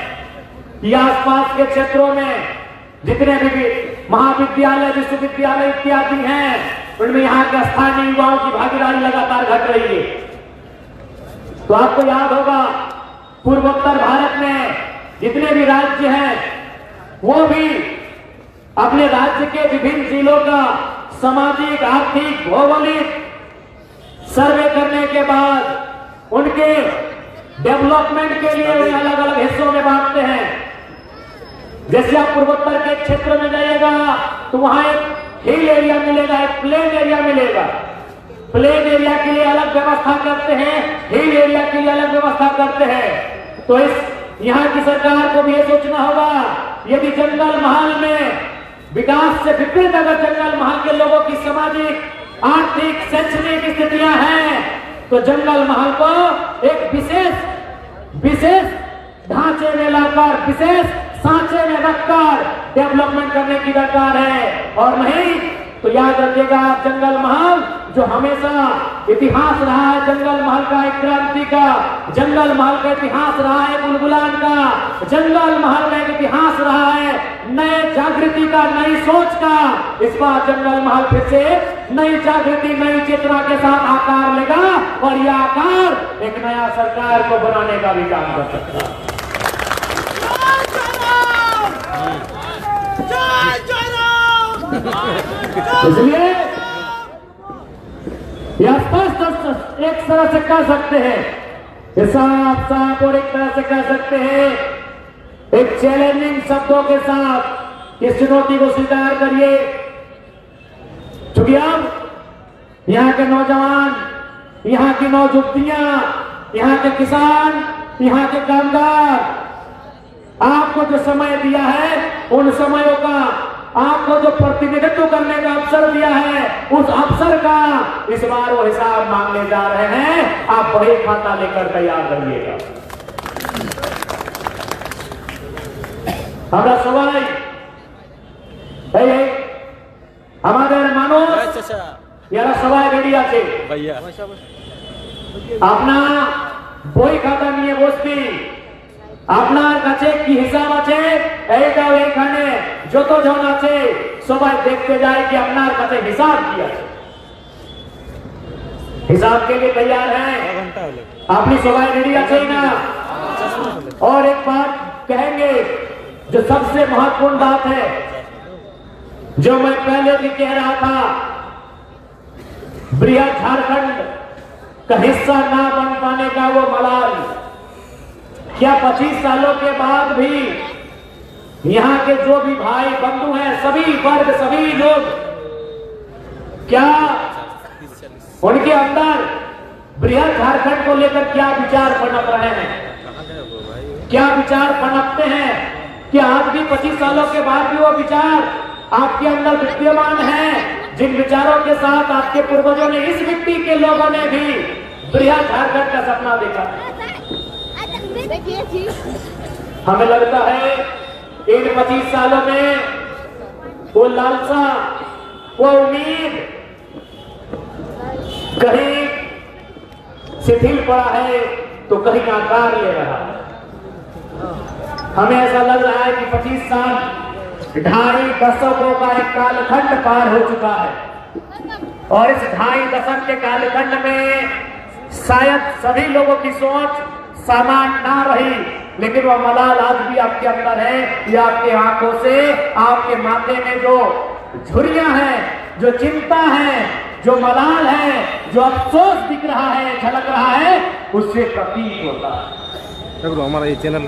कि आसपास के क्षेत्रों में जितने भी महाविद्यालय, विश्वविद्यालय इत्यादि हैं, उनमें यहाँ के स्थानीय युवाओं की भागीदारी लगातार घट रही है। तो आपको याद होगा, पूर्वोत्तर भारत में जितने भी राज्य हैं, वो भी अपने राज्य के विभिन्न जिलों का सामाजिक, आर्थिक, भौगोलिक सर्वे करने के बाद उनके डेवलपमेंट के लिए वे अलग अलग हिस्सों में बांटते हैं। जैसे आप पूर्वोत्तर के क्षेत्र में जाइएगा तो वहां एक हिल एरिया मिलेगा, एक प्लेन एरिया मिलेगा। प्लेन एरिया के लिए अलग व्यवस्था करते हैं, हिल एरिया के लिए अलग व्यवस्था करते हैं। तो इस यहाँ की सरकार को भी ये सोचना होगा, यदि जंगल महल में विकास से विपरीत अगर जंगल महल के लोगों की सामाजिक, आर्थिक, शैक्षणिक स्थितियां हैं, तो जंगल महल को एक विशेष ढांचे में लाकर, विशेष सांचे में रखकर डेवलपमेंट करने की दरकार है। और नहीं तो याद रखिएगा, जंगल महल जो हमेशा इतिहास रहा है, जंगल महल का एक क्रांति का, जंगल महल का इतिहास रहा है बुलबुलान का, जंगल महल में एक इतिहास रहा है नए जागृति का, नई सोच का। इस बार जंगल महल फिर से नई जागृति, नई चेतना के साथ आकार लेगा और यह आकार एक नया सरकार को बनाने का भी काम कर सकता है। इसलिए यह स्पष्ट एक तरह से कह सकते हैं, साफ साफ, और एक तरह से कह सकते हैं एक चैलेंजिंग शब्दों के साथ, इस चुनौती को स्वीकार करिए। चूंकि अब यहाँ के नौजवान, यहाँ की नौजुवतियां, यहाँ के किसान, यहाँ के कामगार आपको जो समय दिया है, उन समयों का आपको जो प्रतिनिधित्व करने का अवसर दिया है, उस अवसर का इस बार वो हिसाब मांगने जा रहे हैं। आप बही खाता लेकर तैयार रहिएगा। আমরা সবাই এই আমাদের মানুষ এরা সবাই রেডি আছে ভাইয়া, আপনার বই খাতা নিয়ে বসবি, আপনার কাছে কি হিসাব আছে এইটাও এখানে যতজন আছে সবাই দেখতে যায় कि আপনার কাছে হিসাব কি আছে। हिसाब के लिए तैयार हैं? अपनी सवाई रेडी আছে ना? और एक बात कहेंगे जो सबसे महत्वपूर्ण बात है, जो मैं पहले भी कह रहा था, बृहद झारखंड का हिस्सा ना बन पाने का वो मलाल, क्या 25 सालों के बाद भी यहाँ के जो भी भाई बंधु हैं, सभी वर्ग, सभी लोग, क्या उनके अंदर बृहद झारखंड को लेकर क्या विचार पनप रहे हैं, क्या विचार पनपते हैं? क्या आज भी 25 सालों के बाद भी वो विचार आपके अंदर विद्यमान है, जिन विचारों के साथ आपके पूर्वजों ने, इस मिट्टी के लोगों ने भी बृहद झारखंड का सपना देखा? हमें लगता है इन 25 सालों में वो लालसा, वो उम्मीद कहीं शिथिल पड़ा है तो कहीं आकार ले रहा है। हमें ऐसा लग रहा है कि 25 साल, 2.5 दशकों का एक कालखंड पार हो चुका है और इस 2.5 दशक के कालखंड में शायद सभी लोगों की सोच समान ना रही, लेकिन वह मलाल आज भी आपके अंदर है। ये आपके आंखों से, आपके माथे में जो झुर्रियां हैं, जो चिंता है, जो मलाल है, जो अफसोस दिख रहा है, झलक रहा है, उससे प्रतीत होता है। हमारा ये चैनल